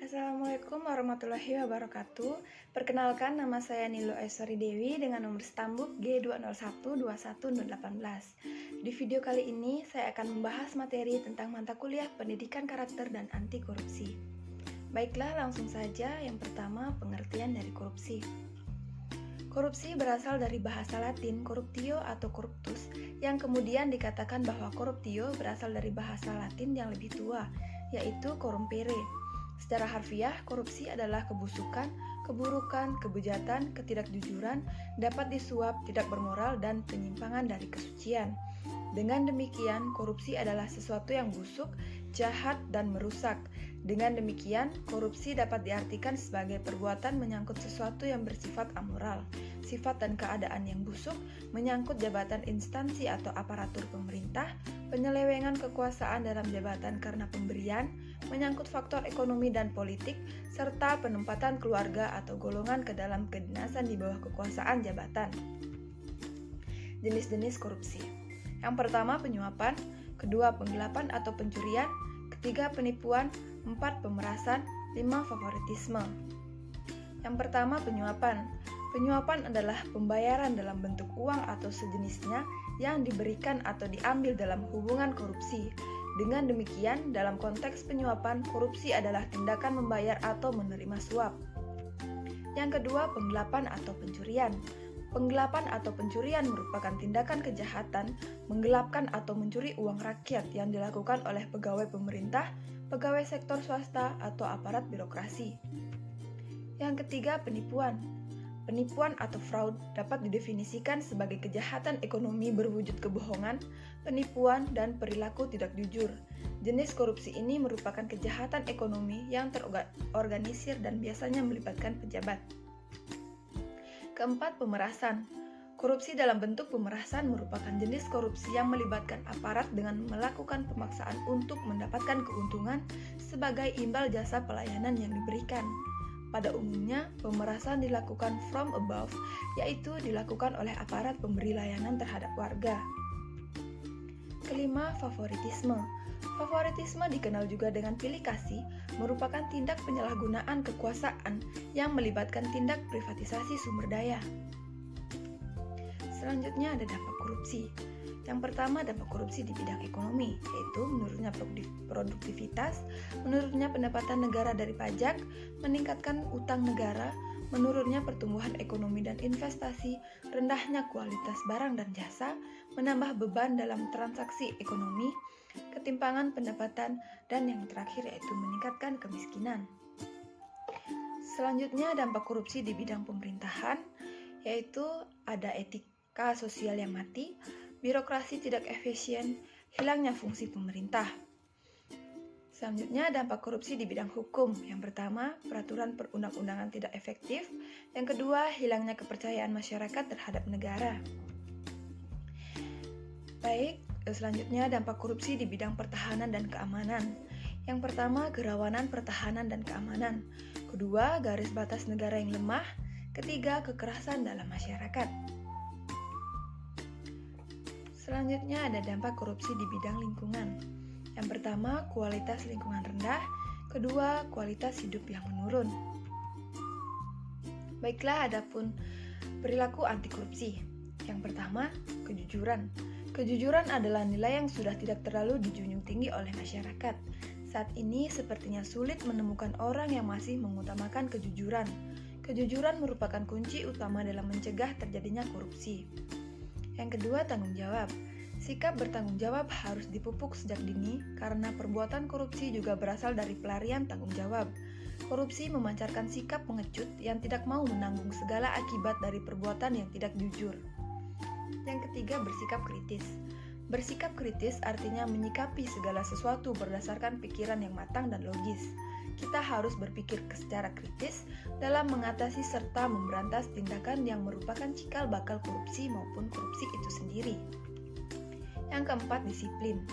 Assalamualaikum warahmatullahi wabarakatuh. Perkenalkan, nama saya Nilo Aiswari Dewi dengan nomor stambuk G2012118. Di video kali ini saya akan membahas materi tentang mata kuliah pendidikan karakter dan anti korupsi. Baiklah, langsung saja. Yang pertama, pengertian dari korupsi. Korupsi berasal dari bahasa Latin corruptio atau corruptus, yang kemudian dikatakan bahwa corruptio berasal dari bahasa Latin yang lebih tua, yaitu corrumpere. Secara harfiah, korupsi adalah kebusukan, keburukan, kebejatan, ketidakjujuran, dapat disuap, tidak bermoral, dan penyimpangan dari kesucian. Dengan demikian, korupsi adalah sesuatu yang busuk, jahat, dan merusak. Dengan demikian, korupsi dapat diartikan sebagai perbuatan menyangkut sesuatu yang bersifat amoral. Sifat dan keadaan yang busuk menyangkut jabatan instansi atau aparatur pemerintah, penyelewengan kekuasaan dalam jabatan karena pemberian, menyangkut faktor ekonomi dan politik, serta penempatan keluarga atau golongan ke dalam kedinasan di bawah kekuasaan jabatan. Jenis-jenis korupsi. Yang pertama, penyuapan. Kedua, penggelapan atau pencurian. Ketiga, penipuan. 4, pemerasan. 5, favoritisme. Yang pertama, penyuapan. Penyuapan adalah pembayaran dalam bentuk uang atau sejenisnya yang diberikan atau diambil dalam hubungan korupsi. Dengan demikian, dalam konteks penyuapan, korupsi adalah tindakan membayar atau menerima suap. Yang kedua, penggelapan atau pencurian. Penggelapan atau pencurian merupakan tindakan kejahatan menggelapkan atau mencuri uang rakyat yang dilakukan oleh pegawai pemerintah, pegawai sektor swasta, atau aparat birokrasi. Yang ketiga, penipuan. Penipuan atau fraud dapat didefinisikan sebagai kejahatan ekonomi berwujud kebohongan, penipuan, dan perilaku tidak jujur. Jenis korupsi ini merupakan kejahatan ekonomi yang terorganisir dan biasanya melibatkan pejabat. Keempat, pemerasan. Korupsi dalam bentuk pemerasan merupakan jenis korupsi yang melibatkan aparat dengan melakukan pemaksaan untuk mendapatkan keuntungan sebagai imbal jasa pelayanan yang diberikan. Pada umumnya, pemerasan dilakukan from above, yaitu dilakukan oleh aparat pemberi layanan terhadap warga. Kelima, favoritisme. Favoritisme dikenal juga dengan pilih kasih, merupakan tindak penyalahgunaan kekuasaan yang melibatkan tindak privatisasi sumber daya. Selanjutnya ada dampak korupsi. Yang pertama, dampak korupsi di bidang ekonomi, yaitu menurunnya produktivitas, menurunnya pendapatan negara dari pajak, meningkatkan utang negara, menurunnya pertumbuhan ekonomi dan investasi, rendahnya kualitas barang dan jasa, menambah beban dalam transaksi ekonomi, ketimpangan pendapatan, dan yang terakhir yaitu meningkatkan kemiskinan. Selanjutnya, dampak korupsi di bidang pemerintahan, yaitu ada etika sosial yang mati, birokrasi tidak efisien, hilangnya fungsi pemerintah. Selanjutnya, dampak korupsi di bidang hukum. Yang pertama, peraturan perundang-undangan tidak efektif. Yang kedua, hilangnya kepercayaan masyarakat terhadap negara. Baik, selanjutnya dampak korupsi di bidang pertahanan dan keamanan. Yang pertama, kerawanan pertahanan dan keamanan. Kedua, garis batas negara yang lemah. Ketiga, kekerasan dalam masyarakat. Selanjutnya ada dampak korupsi di bidang lingkungan. Yang pertama, kualitas lingkungan rendah. Kedua, kualitas hidup yang menurun. Baiklah, adapun perilaku anti korupsi. Yang pertama, kejujuran. Kejujuran adalah nilai yang sudah tidak terlalu dijunjung tinggi oleh masyarakat. Saat ini sepertinya sulit menemukan orang yang masih mengutamakan kejujuran. Kejujuran merupakan kunci utama dalam mencegah terjadinya korupsi. Yang kedua, tanggung jawab. Sikap bertanggung jawab harus dipupuk sejak dini karena perbuatan korupsi juga berasal dari pelarian tanggung jawab. Korupsi memancarkan sikap pengecut yang tidak mau menanggung segala akibat dari perbuatan yang tidak jujur. Yang ketiga, bersikap kritis. Bersikap kritis artinya menyikapi segala sesuatu berdasarkan pikiran yang matang dan logis. Kita harus berpikir secara kritis dalam mengatasi serta memberantas tindakan yang merupakan cikal bakal korupsi maupun korupsi itu sendiri. Yang keempat, disiplin.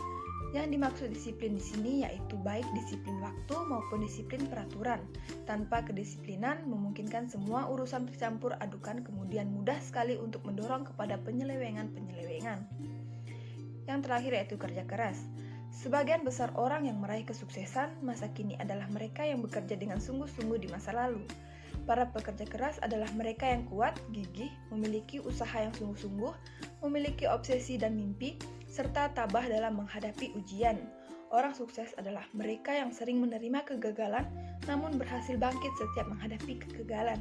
Yang dimaksud disiplin di sini yaitu baik disiplin waktu maupun disiplin peraturan. Tanpa kedisiplinan memungkinkan semua urusan tercampur adukan kemudian mudah sekali untuk mendorong kepada penyelewengan. Yang terakhir yaitu kerja keras. Sebagian besar orang yang meraih kesuksesan masa kini adalah mereka yang bekerja dengan sungguh-sungguh di masa lalu. Para pekerja keras adalah mereka yang kuat, gigih, memiliki usaha yang sungguh-sungguh, memiliki obsesi dan mimpi, serta tabah dalam menghadapi ujian. Orang sukses adalah mereka yang sering menerima kegagalan, namun berhasil bangkit setiap menghadapi kegagalan.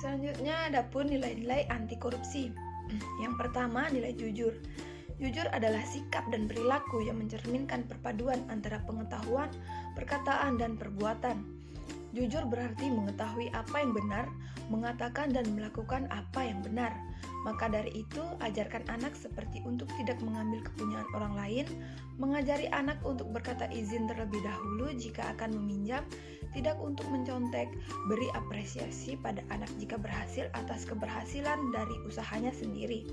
Selanjutnya ada pun nilai-nilai anti korupsi. Yang pertama, nilai jujur. Jujur adalah sikap dan perilaku yang mencerminkan perpaduan antara pengetahuan, perkataan, dan perbuatan. Jujur berarti mengetahui apa yang benar, mengatakan dan melakukan apa yang benar. Maka dari itu, ajarkan anak seperti untuk tidak mengambil kepunyaan orang lain, mengajari anak untuk berkata izin terlebih dahulu jika akan meminjam, tidak untuk mencontek, beri apresiasi pada anak jika berhasil atas keberhasilan dari usahanya sendiri.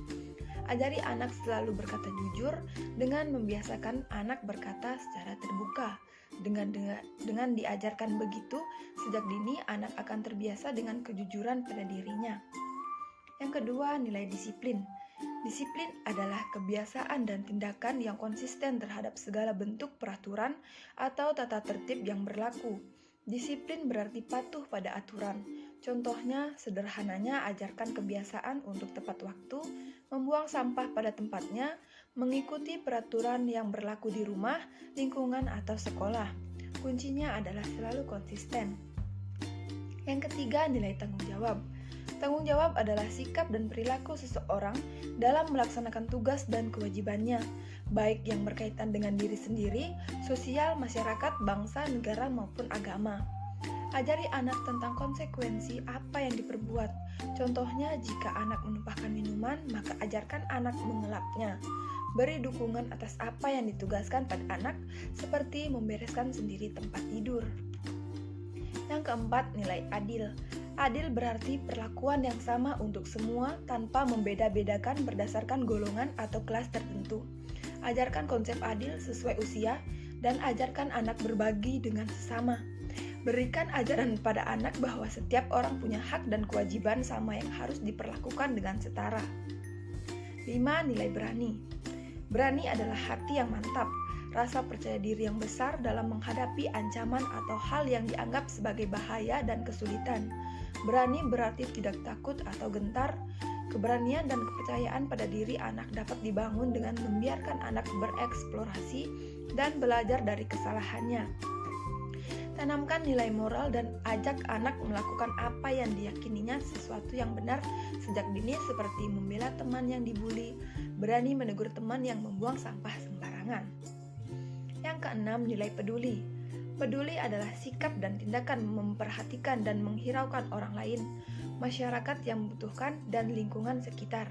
Ajari anak selalu berkata jujur dengan membiasakan anak berkata secara terbuka. Dengan diajarkan begitu, sejak dini anak akan terbiasa dengan kejujuran pada dirinya. Yang kedua, nilai disiplin. Disiplin adalah kebiasaan dan tindakan yang konsisten terhadap segala bentuk peraturan atau tata tertib yang berlaku. Disiplin berarti patuh pada aturan. Contohnya, sederhananya ajarkan kebiasaan untuk tepat waktu, membuang sampah pada tempatnya, mengikuti peraturan yang berlaku di rumah, lingkungan, atau sekolah. Kuncinya adalah selalu konsisten. Yang ketiga, nilai tanggung jawab. Tanggung jawab adalah sikap dan perilaku seseorang dalam melaksanakan tugas dan kewajibannya, baik yang berkaitan dengan diri sendiri, sosial, masyarakat, bangsa, negara, maupun agama. Ajari anak tentang konsekuensi apa yang diperbuat. Contohnya, jika anak menumpahkan minuman, maka ajarkan anak mengelapnya. Beri dukungan atas apa yang ditugaskan pada anak, seperti membereskan sendiri tempat tidur. Yang keempat, nilai adil. Adil berarti perlakuan yang sama untuk semua tanpa membeda-bedakan berdasarkan golongan atau kelas tertentu. Ajarkan konsep adil sesuai usia dan ajarkan anak berbagi dengan sesama. Berikan ajaran pada anak bahwa setiap orang punya hak dan kewajiban sama yang harus diperlakukan dengan setara. 5. Nilai berani. Berani adalah hati yang mantap, rasa percaya diri yang besar dalam menghadapi ancaman atau hal yang dianggap sebagai bahaya dan kesulitan. Berani berarti tidak takut atau gentar. Keberanian dan kepercayaan pada diri anak dapat dibangun dengan membiarkan anak bereksplorasi dan belajar dari kesalahannya. Tanamkan nilai moral dan ajak anak melakukan apa yang diyakininya sesuatu yang benar sejak dini, seperti membela teman yang dibuli, berani menegur teman yang membuang sampah sembarangan. Yang keenam, nilai peduli. Peduli adalah sikap dan tindakan memperhatikan dan menghiraukan orang lain, masyarakat yang membutuhkan, dan lingkungan sekitar.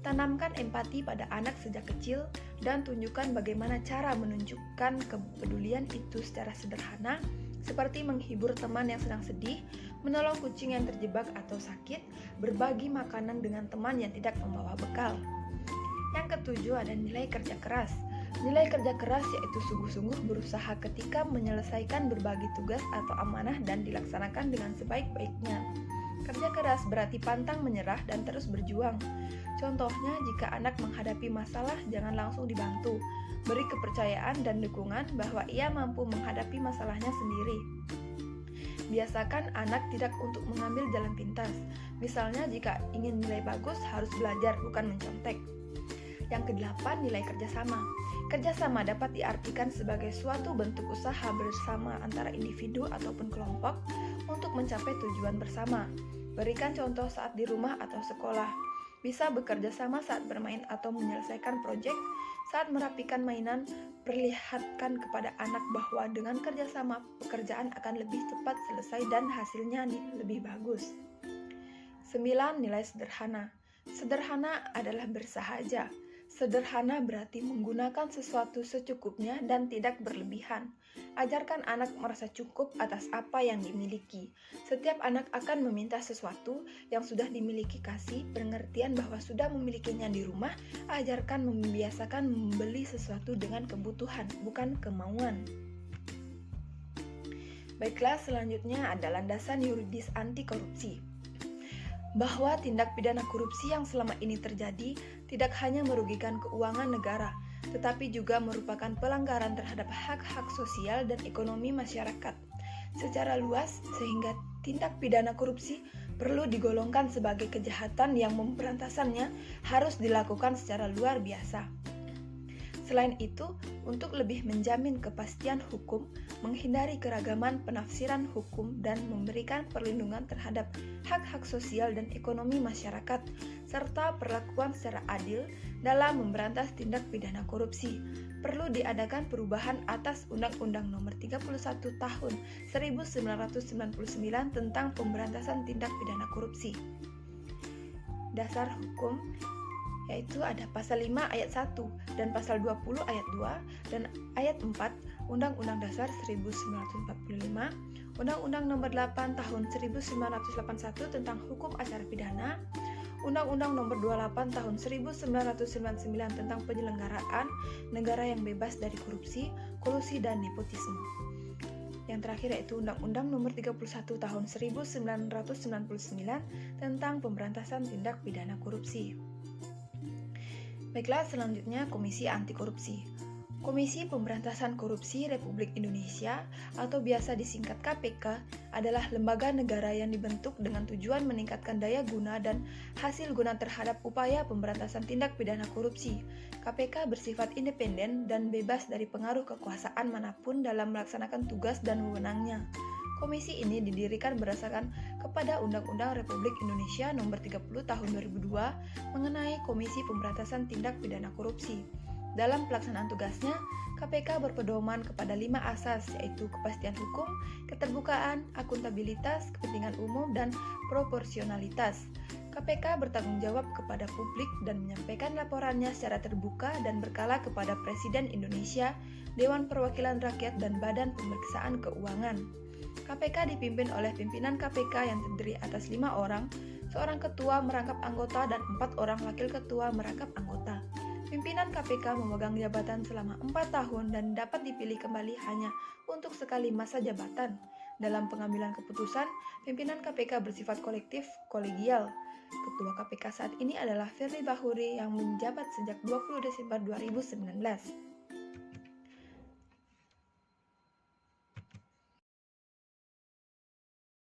Tanamkan empati pada anak sejak kecil dan tunjukkan bagaimana cara menunjukkan kepedulian itu secara sederhana, seperti menghibur teman yang sedang sedih, menolong kucing yang terjebak atau sakit, berbagi makanan dengan teman yang tidak membawa bekal. Yang ketujuh, ada nilai kerja keras. Nilai kerja keras yaitu sungguh-sungguh berusaha ketika menyelesaikan berbagai tugas atau amanah dan dilaksanakan dengan sebaik-baiknya. Kerja keras berarti pantang menyerah dan terus berjuang. Contohnya, jika anak menghadapi masalah, jangan langsung dibantu. Beri kepercayaan dan dukungan bahwa ia mampu menghadapi masalahnya sendiri. Biasakan anak tidak untuk mengambil jalan pintas. Misalnya, jika ingin nilai bagus, harus belajar, bukan mencontek. Yang kedelapan, nilai kerjasama. Kerjasama dapat diartikan sebagai suatu bentuk usaha bersama antara individu ataupun kelompok untuk mencapai tujuan bersama. Berikan contoh saat di rumah atau sekolah. Bisa bekerja sama saat bermain atau menyelesaikan proyek. Saat merapikan mainan, perlihatkan kepada anak bahwa dengan kerjasama pekerjaan akan lebih cepat selesai dan hasilnya lebih bagus. 9. Nilai sederhana. Sederhana adalah bersahaja. Sederhana berarti menggunakan sesuatu secukupnya dan tidak berlebihan. Ajarkan anak merasa cukup atas apa yang dimiliki. Setiap anak akan meminta sesuatu yang sudah dimiliki. Kasih pengertian bahwa sudah memilikinya di rumah. Ajarkan membiasakan membeli sesuatu dengan kebutuhan, bukan kemauan. Baiklah, selanjutnya ada landasan yuridis anti korupsi. Bahwa tindak pidana korupsi yang selama ini terjadi tidak hanya merugikan keuangan negara, tetapi juga merupakan pelanggaran terhadap hak-hak sosial dan ekonomi masyarakat secara luas, sehingga tindak pidana korupsi perlu digolongkan sebagai kejahatan yang pemberantasannya harus dilakukan secara luar biasa. Selain itu, untuk lebih menjamin kepastian hukum, menghindari keragaman penafsiran hukum, dan memberikan perlindungan terhadap hak-hak sosial dan ekonomi masyarakat, serta perlakuan secara adil dalam memberantas tindak pidana korupsi, perlu diadakan perubahan atas Undang-Undang Nomor 31 Tahun 1999 tentang Pemberantasan Tindak Pidana Korupsi. Dasar hukum yaitu ada pasal 5 ayat 1 dan pasal 20 ayat 2 dan ayat 4 Undang-Undang Dasar 1945, Undang-Undang Nomor 8 Tahun 1981 tentang Hukum Acara Pidana, Undang-Undang Nomor 28 Tahun 1999 tentang Penyelenggaraan Negara yang Bebas dari Korupsi, Kolusi, dan Nepotisme. Yang terakhir yaitu Undang-Undang Nomor 31 Tahun 1999 tentang Pemberantasan Tindak Pidana Korupsi. Baiklah, selanjutnya Komisi Anti Korupsi. Komisi Pemberantasan Korupsi Republik Indonesia atau biasa disingkat KPK adalah lembaga negara yang dibentuk dengan tujuan meningkatkan daya guna dan hasil guna terhadap upaya pemberantasan tindak pidana korupsi. KPK bersifat independen dan bebas dari pengaruh kekuasaan manapun dalam melaksanakan tugas dan wewenangnya. Komisi ini didirikan berdasarkan kepada Undang-Undang Republik Indonesia Nomor 30 Tahun 2002 mengenai Komisi Pemberantasan Tindak Pidana Korupsi. Dalam pelaksanaan tugasnya, KPK berpedoman kepada 5 asas, yaitu kepastian hukum, keterbukaan, akuntabilitas, kepentingan umum, dan proporsionalitas. KPK bertanggung jawab kepada publik dan menyampaikan laporannya secara terbuka dan berkala kepada Presiden Indonesia, Dewan Perwakilan Rakyat, dan Badan Pemeriksaan Keuangan. KPK dipimpin oleh pimpinan KPK yang terdiri atas 5 orang, seorang ketua merangkap anggota dan 4 orang wakil ketua merangkap anggota. Pimpinan KPK memegang jabatan selama 4 tahun dan dapat dipilih kembali hanya untuk sekali masa jabatan. Dalam pengambilan keputusan, pimpinan KPK bersifat kolektif, kolegial. Ketua KPK saat ini adalah Firly Bahuri yang menjabat sejak 20 Desember 2019.